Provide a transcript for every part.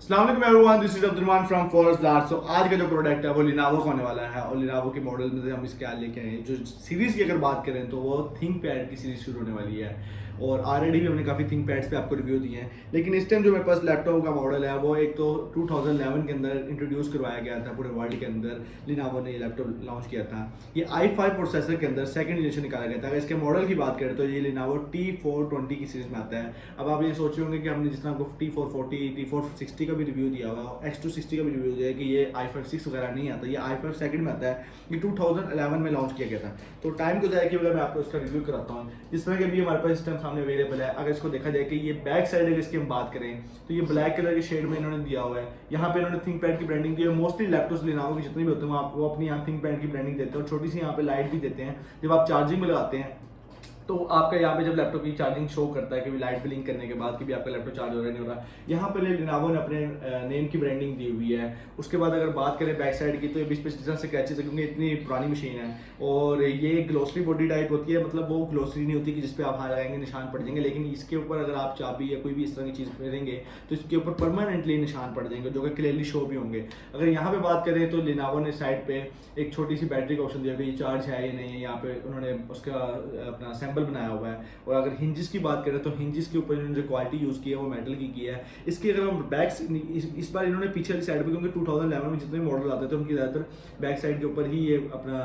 अस्सलाम वालेकुम everyone, this is Abdulrahman from forest large. So आज का जो प्रोडक्ट है वो लिनावो का होने वाला है और लिनावो के मॉडल में से हम इसके क्या लेके आए हैं। जो सीरीज़ की अगर बात करें तो वो थिंक पैड की सीरीज़ शुरू होने वाली है और ऑलरेडी भी हमने काफ़ी थिंक पैड्स पे आपको रिव्यू दिए हैं। लेकिन इस टाइम जो मेरे पास लैपटॉप का मॉडल है वो एक तो 2011 के अंदर इंट्रोड्यूस करवाया गया था पूरे वर्ल्ड के अंदर। लिनावो ने ये लैपटॉप लॉन्च किया था। ये i5 प्रोसेसर के अंदर सेकंड जनरेशन निकाला गया था। अगर इसके मॉडल की बात करें तो ये लिनावो T420 की सीरीज में आता है। अब आप ये सोच रहे होंगे कि हमने जिस तरह आपको T440 T460 का भी रिव्यू दिया हुआ है, X260 का भी रिव्यू दिया है कि ये i5 6 वगैरह नहीं आता, ये i5 सेकंड में आता है। ये 2011 में लॉन्च किया गया था। तो टाइम को जाए कि अगर मैं आपको इसका रिव्यू कराता हूँ, जिस तरह के भी हमारे पास सिस्टम सामने अवेलेबल है। अगर इसको देखा जाए कि ये बैक साइड अगर इसकी हम बात करें तो ये ब्लैक कलर के शेड में इन्होंने दिया हुआ है। यहाँ पे इन्होंने थिंक पैड की ब्रांडिंग दी है। मोस्टली लैपटॉप्स लिनावो की जितने भी होते हैं वो अपनी यहाँ थिंक पैड की ब्रांडिंग देते हैं और छोटी सी यहाँ पे लाइट भी देते हैं। जब आप चार्जिंग में लगाते हैं तो आपका यहाँ पे जब लैपटॉप की चार्जिंग शो करता है कि लाइट ब्लिंक करने के बाद कि भी आपका लैपटॉप चार्ज हो रहा है नहीं हो रहा, यहाँ पे लिनावो ने अपने नेम की ब्रांडिंग दी हुई है। उसके बाद अगर बात करें बैक साइड की तो ये 20-25 से क्रैचेस है क्योंकि इतनी पुरानी मशीन है और ये ग्लोसरी बॉडी टाइप होती है। मतलब वो ग्लोसरी नहीं होती कि जिसपे आप हाथ लगाएंगे निशान पड़ जाएंगे, लेकिन इसके ऊपर अगर आप चाबी या कोई भी इस तरह की चीज़ फेरेंगे तो इसके ऊपर परमानेंटली निशान पड़ जाएंगे जो कि क्लियरली शो भी होंगे। अगर यहाँ पे बात करें तो लिनावो ने साइड पे एक छोटी सी बैटरी का ऑप्शन दिया कि ये चार्ज है या नहीं है। यहाँ पे उन्होंने उसका अपना सैंपल बनाया हुआ है। और अगर हिंजिस की बात करें तो हिंजिस के ऊपर इन्होंने जो क्वालिटी यूज़ की है वो मेटल की है। इसकी अगर हम बैक इस बार इन्होंने पीछे वाली साइड पे, क्योंकि 2011 में जितने मॉडल आते थे उनकी ज़्यादातर बैक साइड के ऊपर ही ये अपना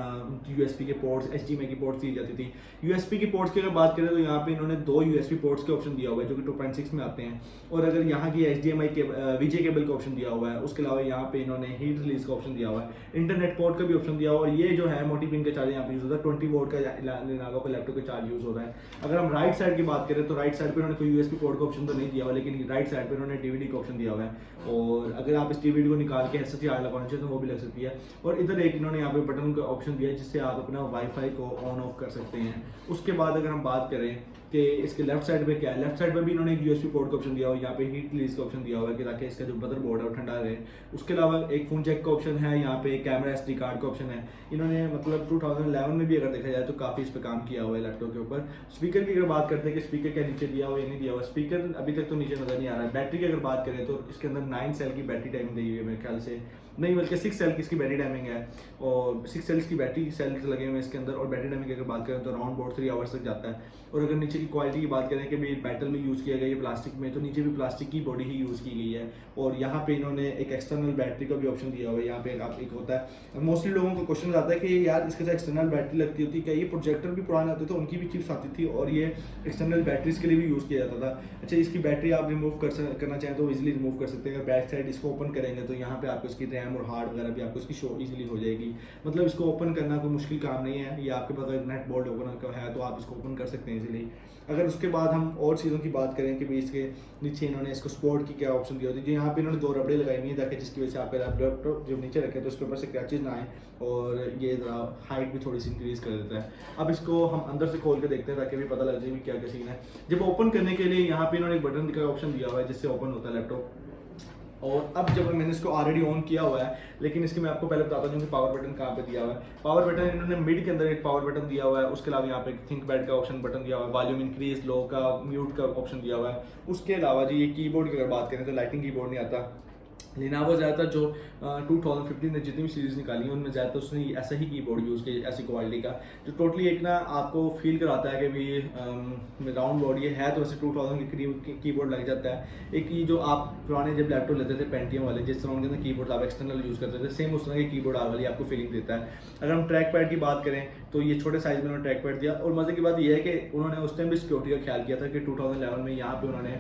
यूएसबी के पोर्ट्स HDMI की पोर्ट्स दी जाती थी। यूएसबी की पोर्ट्स की अगर बात करें तो यहाँ पे इन्होंने 2 यूएसबी पोर्ट्स के ऑप्शन दिया हुआ है जो कि 2.6 में आते हैं। और अगर यहाँ की HDMI के VJ केबल का ऑप्शन दिया हुआ है। उसके अलावा यहाँ पे इन्होंने हीट रिलीज का ऑप्शन दिया हुआ है, इंटरनेट पोर्ट का भी ऑप्शन दिया हुआ है। और ये जो है मोटी पिन का चार्ज यहाँ पे यूज होता है, 20 वोल्ट का लिनावो का लैपटॉप का चार्ज यूज होता है। अगर हम राइट साइड की बात करें तो राइट साइड पे उन्होंने कोई यूएसबी पोर्ट का ऑप्शन तो नहीं दिया हुआ, लेकिन राइट साइड पे उन्होंने DVD का ऑप्शन दिया हुआ है। और अगर आप इस DVD को निकाल के SSD लगाना चाहें तो वो भी लग सकती है। और इधर एक इन्होंने यहाँ पे बटन का ऑप्शन दिया है जिससे आप अपना वाईफाई को ऑन ऑफ कर सकते हैं। उसके बाद अगर हम बात करें कि इसके लेफ्ट साइड पे क्या है, लेफ्ट साइड पे भी इन्होंने एक यूएसबी पोर्ट का ऑप्शन दिया हुआ है। यहाँ पे हीट रिलीज का ऑप्शन दिया हुआ है कि ताकि इसका जो मदरबोर्ड है वो ठंडा रहे। उसके अलावा एक फोन जैक का ऑप्शन है, यहाँ पे कैमरा SD कार्ड का ऑप्शन है। इन्होंने मतलब 2011 में भी अगर देखा जाए तो काफ़ी इस पर काम किया हुआ है लैपटॉप के ऊपर। स्पीकर की अगर बात करते हैं कि स्पीकर क्या नीचे दिया हुआ या नहीं दिया हुआ, स्पीकर अभी तक तो नीचे नजर नहीं आ रहा है। बैटरी की अगर बात करें तो इसके अंदर 9 सेल की बैटरी टाइमिंग दी हुई है, मेरे ख्याल से नहीं बल्कि 6 सेल की इसकी बैटरी टाइमिंग है और 6 सेल्स की बैटरी सेल्स लगे हुए हैं इसके अंदर। और बैटरी टाइमिंग की अगर बात करें तो अराउंड अबाउट 3 आवर्स तक जाता है। और अगर नीचे की क्वालिटी की बात करें कि भी मेटल में यूज़ किया गया है प्लास्टिक में, तो नीचे भी प्लास्टिक की बॉडी ही यूज़ की गई है। और यहाँ पे इन्होंने एक एक्सटर्नल बैटरी का भी ऑप्शन दिया हुआ है। यहाँ पे एक होता है, मोस्टली लोगों को क्वेश्चन आता है कि यार इसके साथ एक्सटर्नल बैटरी लगती होती, क्या ये प्रोजेक्टर भी पुराने आते थे उनकी भी चिप्स आती थी और ये एक्सटर्नल बैटरीज के लिए भी यूज़ किया जाता था। अच्छा, इसकी बैटरी आप रिमूव करना चाहें तो इजीली रिमूव कर सकते हैं। अगर बैक साइड इसको ओपन करेंगे तो यहाँ पे आपको इसकी रैम और हार्ड वगैरह भी आपको इसकी शो इजीली हो जाएगी। मतलब इसको ओपन करना कोई मुश्किल काम नहीं है। ये आपके पास अगर नेट बोर्ड ओपनर का है तो आप इसको ओपन कर सकते हैं इजीली। अगर उसके बाद हम और चीज़ों की बात करें कि भी इसके नीचे इन्होंने इसको स्पोर्ट की क्या ऑप्शन दिया होती है, यहाँ पे इन्होंने 2 रबड़े लगाई हुई है ताकि जिसकी वजह से आपका लैपटॉप जब नीचे रखें तो उसके ऊपर से क्रैचेज ना आए और ये ज़रा हाइट भी थोड़ी सी इंक्रीज कर देता है। अब इसको हम अंदर से खोल के देखते हैं ताकि भी पता लग जाए भी क्या क्या सीन है। जब ओपन करने के लिए यहाँ पे इन्होंने एक बटन का ऑप्शन दिया हुआ है जिससे ओपन होता है लैपटॉप। और अब जब मैंने इसको ऑलरेडी ऑन किया हुआ है, लेकिन इसके मैं आपको पहले बताता हूँ कि पावर बटन कहाँ पे दिया हुआ है। पावर बटन इन्होंने मिड के अंदर एक पावर बटन दिया हुआ है। उसके अलावा यहाँ पे थिंक पैड का ऑप्शन बटन दिया हुआ है, वॉल्यूम इंक्रीज लो का म्यूट का ऑप्शन दिया हुआ है। उसके अलावा जी ये कीबोर्ड की अगर बात करें तो लाइटिंग कीबोर्ड नहीं आता। लिनावो ज़्यादातर जो 2015 ने जितनी भी सीरीज़ निकाली है उनमें ज़्यादातर उसने ऐसा ही कीबोर्ड यूज़ किया, ऐसी क्वालिटी का जो टोटली एक ना आपको फील कराता है कि भी राउंड बॉडी है। तो वैसे 2000 के करीब कीबोर्ड लग जाता है। एक ये जो आप पुराने जब लैपटॉप लेते थे पेंटियम वाले, जिस तरह उनके अंदर कीबोर्ड आप एक्सटर्नल यूज़ करते थे, सेम उस तरह के कीबोर्ड वाली आपको फीलिंग देता है। अगर हम ट्रैक पैड की बात करें तो ये छोटे साइज में उन्होंने ट्रैक पैड दिया। और मज़े की बात यह है कि उन्होंने उस टाइम भी सिक्योरिटी का ख्याल किया था कि 2011 में यहाँ पे उन्होंने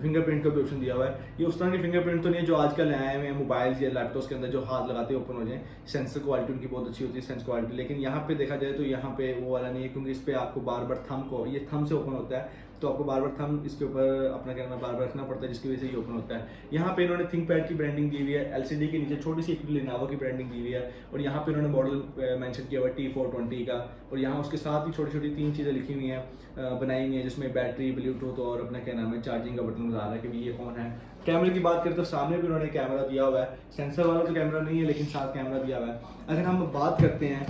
फिंगरप्रिंट का भी ऑप्शन दिया हुआ है। ये उस तरह के फिंगरप्रिंट तो नहीं है जो आजकल आए हुए हैं मोबाइल्स या लैपटॉप्स के अंदर जो हाथ लगाते हैं ओपन हो जाए। सेंसर क्वालिटी उनकी बहुत अच्छी होती है, सेंस क्वालिटी। लेकिन यहाँ पे देखा जाए तो यहाँ पे वो वाला नहीं है क्योंकि इस पर आपको बार बार थंब को, ये थंब से ओपन होता है तो आपको बार बार थंब इसके ऊपर अपना कहना बार बार रखना पड़ता है जिसकी वजह से ये ओपन होता है। यहाँ पे इन्होंने थिंक पैड की ब्रांडिंग दी हुई है, LCD के नीचे छोटी सी एक लिनावो की ब्रांडिंग दी हुई है। और यहाँ पे इन्होंने मॉडल मेंशन किया हुआ है T420 का। और यहाँ उसके साथ ही छोटी छोटी 3 चीज़ें लिखी हुई हैं, बनाई हुई हैं, जिसमें बैटरी, ब्लूटूथ और अपना क्या नाम है चार्जिंग का बटन बता रहा है कि भी ये ऑन है। कैमरे की बात करें तो सामने भी उन्होंने कैमरा दिया हुआ है। सेंसर वाला तो कैमरा नहीं है लेकिन साथ कैमरा दिया हुआ है। अगर हम बात करते हैं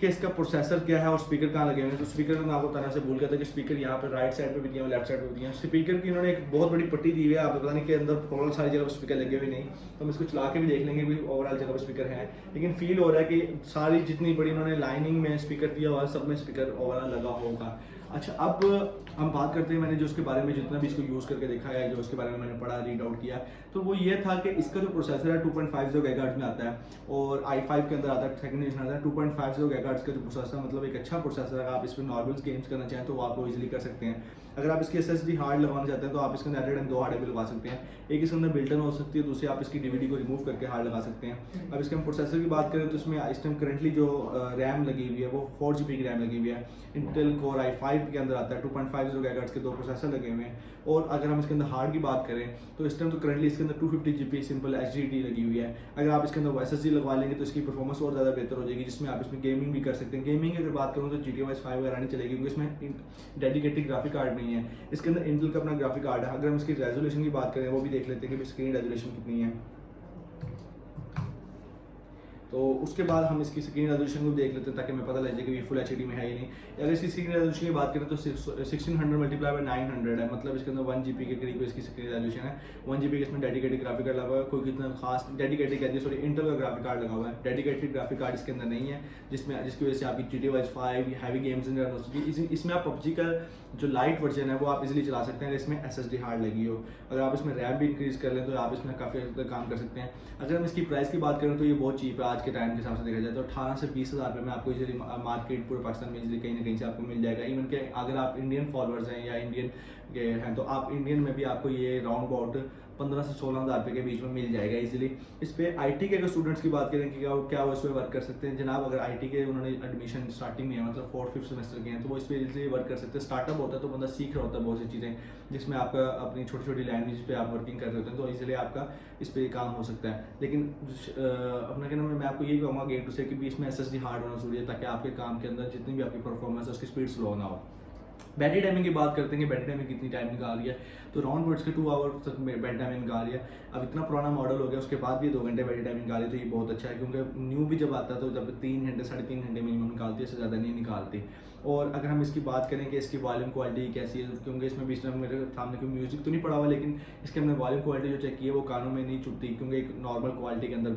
कि इसका प्रोसेसर क्या है और स्पीकर कहाँ लगे हुए हैं। तो स्पीकर मैं आपको तरह से भूल गया था कि स्पीकर यहाँ पे राइट साइड पे भी दिए हैं, लेफ्ट साइड पे भी दिए हैं। स्पीकर की इन्होंने एक बहुत बड़ी पट्टी दी हुई है, आपको पता नहीं कि अंदर टोटल सारी जगह स्पीकर लगे हुए नहीं, तो हम इसको चला के भी देख लेंगे भी ओवरऑल जगह पर स्पीकर है, लेकिन फील हो रहा है कि सारी जितनी बड़ी इन्होंने लाइनिंग में स्पीकर दिया हुआ है सब में स्पीकर ओवरऑल लगा होगा। अच्छा, अब हम बात करते हैं मैंने जो उसके बारे में जितना भी इसको यूज़ करके देखा है, जो उसके बारे में मैंने पढ़ा, रीड आउट किया, तो वो ये था कि इसका जो प्रोसेसर है 2.50 गीगाहर्ट्ज़ में आता है और i5 के अंदर आता है, सेकंड जनरेशन आता है 2.50 गीगाहर्ट्ज़ का जो प्रोसेसर, मतलब एक अच्छा प्रोसेसर है। आप इस पर नॉर्मल गेम्स करना चाहें तो वो आप इजीली कर सकते हैं। अगर आप इसकी SSD हार्ड लगाना चाहते हैं तो आप इसके अंदर एट 2 हार्ड भी लगा सकते हैं, एक इसके अंदर बिल्टन हो सकती है, दूसरी आप इसकी DVD को रिमूव करके हार्ड लगा सकते हैं। अब इसके हम प्रोसेसर की बात करें तो इसमें इस टाइम करंटली जो रैम लगी हुई है वो 4GB की रैम लगी हुई है। इंटेल कोर i5 के अंदर आता है, 2.50 गीगाहर्ट्ज़ के 2 प्रोसेसर लगे हुए हैं। और अगर हम इसके अंदर हार्ड की बात करें तो इस टाइम तो करंटली इसके अंदर 250GB सिंपल HDD लगी हुई है। अगर आप इसके अंदर SSD लगवा लेंगे तो इसकी परफॉर्मेंस और ज़्यादा बेहतर हो जाएगी, जिसमें आप इसमें गेमिंग भी कर सकते हैं। गेमिंग की अगर बात करूँ तो GTA 5 वगैरह नहीं चलेगी क्योंकि इसमें डेडिकेटेड ग्राफिक कार्ड नहीं है। इसके अंदर इंटेल का अपना ग्राफिक कार्ड है। अगर हम इसकी रेजोल्यूशन की बात करें वो भी देख लेते हैं कि स्क्रीन रेजोल्यूशन कितनी है, तो उसके बाद हम इसकी स्क्रीन रेजोल्यूशन को देख लेते हैं ताकि हमें पता लग जाए कि ये फुल एचडी में है या नहीं। अगर इसकी स्क्रीन रेजोल्यूशन की बात करें तो 1600 मल्टीप्लाई बाय 900 है, मतलब इसके अंदर 1GB के करीब इसकी स्क्रीन रेजोल्यूशन है। 1GB के इसमें डेडिकेटेड ग्राफिक कार्ड लगा हुआ है, कोई कितना खास डेडिकेटेड कहती है सॉरी इंटेल का ग्राफिक कार्ड लगा हुआ है। डेडिकेटेड ग्राफिक कार्ड इसके अंदर नहीं है, जिसकी वजह से आपकी GTA 5 हैवी गेम्स रन हो सके। इसमें आप PUBG का जो लाइट वर्जन है वो आप इजीली चला सकते हैं अगर इसमें SSD हार्ड लगी हो। अगर आप इसमें रैम भी इंक्रीज कर लें तो आप इसमें काफ़ी हद तक काम कर सकते हैं। अगर हम इसकी प्राइस की बात करें तो ये बहुत चीप है आज के टाइम के हिसाब से देखा जाए तो 18 से 20 हज़ार रुपये में आपको इजीली मार्केट पूरे पाकिस्तान में इजीली कहीं ना कहीं से आपको मिल जाएगा। इवन के अगर आप इंडियन फॉलोअर्स हैं या इंडियन के हैं तो आप इंडियन में भी आपको ये राउंड अबाउट 15 से 16 हज़ार रुपये के बीच में मिल जाएगा इजीली। इस पर IT के अगर स्टूडेंट्स की बात करें कि क्या वो इस पर वर्क कर सकते हैं, जनाब अगर IT के उन्होंने एडमिशन स्टार्टिंग में है मतलब 4th-5th सेमेस्टर के हैं तो वो इस पर इजीली वर्क कर सकते हैं। स्टार्टअप होता है तो बंदा सीख रहा होता है बहुत सी चीज़ें जिसमें आपका अपनी छोटी छोटी लैंग्वेज पे आप वर्किंग कर रहे होते हैं तो इजीली आपका इस पर काम हो सकता है। लेकिन अपना क्या नाम है, मैं आपको यही कहूँगा गेम टू से कि भी इसमें SSD हार्ड होना जरूरी है ताकि आपके काम के अंदर जितनी भी आपकी परफॉर्मेंस है उसकी स्पीड स्लो ना हो। बैटरी टाइमिंग की बात करते हैं कि बैटरी टाइमिंग कितनी टाइम निकाल रही है, तो राउंड वर्ड्स के 2 आवर तक बैटरी टाइमिंग निकाल रही है। अब इतना पुराना मॉडल हो गया उसके बाद भी 2 घंटे बैटरी टाइमिंग निकाली तो ये बहुत अच्छा है, क्योंकि न्यू भी जब आता है तो जब 3 घंटे 3.5 घंटे मिनिमम निकालती है, इससे ज़्यादा नहीं निकालती। और अगर हम इसकी बात करें कि इसकी वॉल्यूम क्वालिटी कैसी है, क्योंकि इसमें बीच में मेरे सामने कोई म्यूजिक तो नहीं पड़ा हुआ, लेकिन इसके हमने वॉल्यूम क्वालिटी जो चेक की है वो कानों में नहीं चुभती, क्योंकि एक नॉर्मल क्वालिटी के अंदर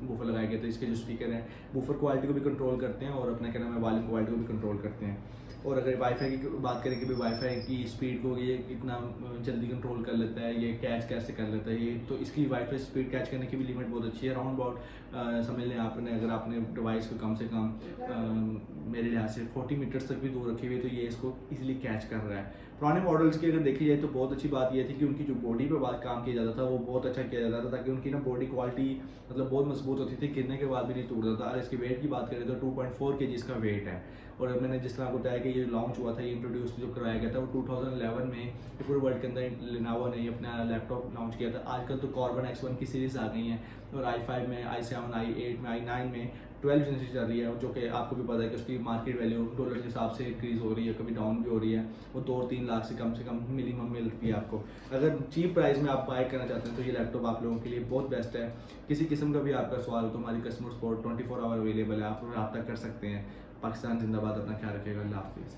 बूफर लगाए गए थे। इसके जो स्पीकर हैं बूफर क्वालिटी को भी कंट्रोल करते हैं और अपना क्या नाम है वॉल्यूम क्वालिटी को भी कंट्रोल करते हैं। और अगर वाईफाई की बात करें कि भाई वाईफाई की स्पीड को ये कितना जल्दी कंट्रोल कर लेता है, ये कैच कैसे कर लेता है ये, तो इसकी वाईफाई स्पीड कैच करने की भी लिमिट बहुत अच्छी है। राउंड अबाउट समझ लें आपने अगर आपने डिवाइस को कम से कम मेरे लिहाज से 40 मीटर्स तक भी दूर रखी हुई है तो ये इसको इजीली कैच कर रहा है। पुराने मॉडल्स की अगर देखी जाए तो बहुत अच्छी बात यह थी कि उनकी जो बॉडी पे बात काम किया जाता था वो बहुत अच्छा किया जाता था, ताकि उनकी ना बॉडी क्वालिटी मतलब बहुत मजबूत होती थी, गिरने के बाद भी नहीं टूटता था। अगर इसके वेट की बात करें तो 2.4 kg इसका वेट है। और मैंने जिस तरह आपको बताया कि ये लॉन्च हुआ था, ये इंट्रोड्यूस जो करवाया गया था वो 2011 में ये पूरे वर्ल्ड के अंदर लेनोवो ने अपना लैपटॉप लॉन्च किया था। आजकल तो Corben X1 की सीरीज़ आ गई हैं और i5 में, i7, i8 में, i9 में 12 जनरेशन चल रही है, जो कि आपको भी पता है कि उसकी मार्केट वैल्यू डॉलर के हिसाब से इंक्रीज़ हो रही है, कभी डाउन भी हो रही है। वो 2-3 लाख से कम मिनिमम मिलती है आपको। अगर चीप प्राइस में आप बाय करना चाहते हैं तो ये लैपटॉप आप लोगों के लिए बहुत बेस्ट है। किसी किस्म का भी आपका सवाल हो तो हमारी कस्टमर सपोर्ट 24 आवर अवेलेबल है, आप रब्ता कर सकते हैं। पाकिस्तान जिंदाबाद, अपना ख्याल रखिएगा, अल्लाह हाफिज़।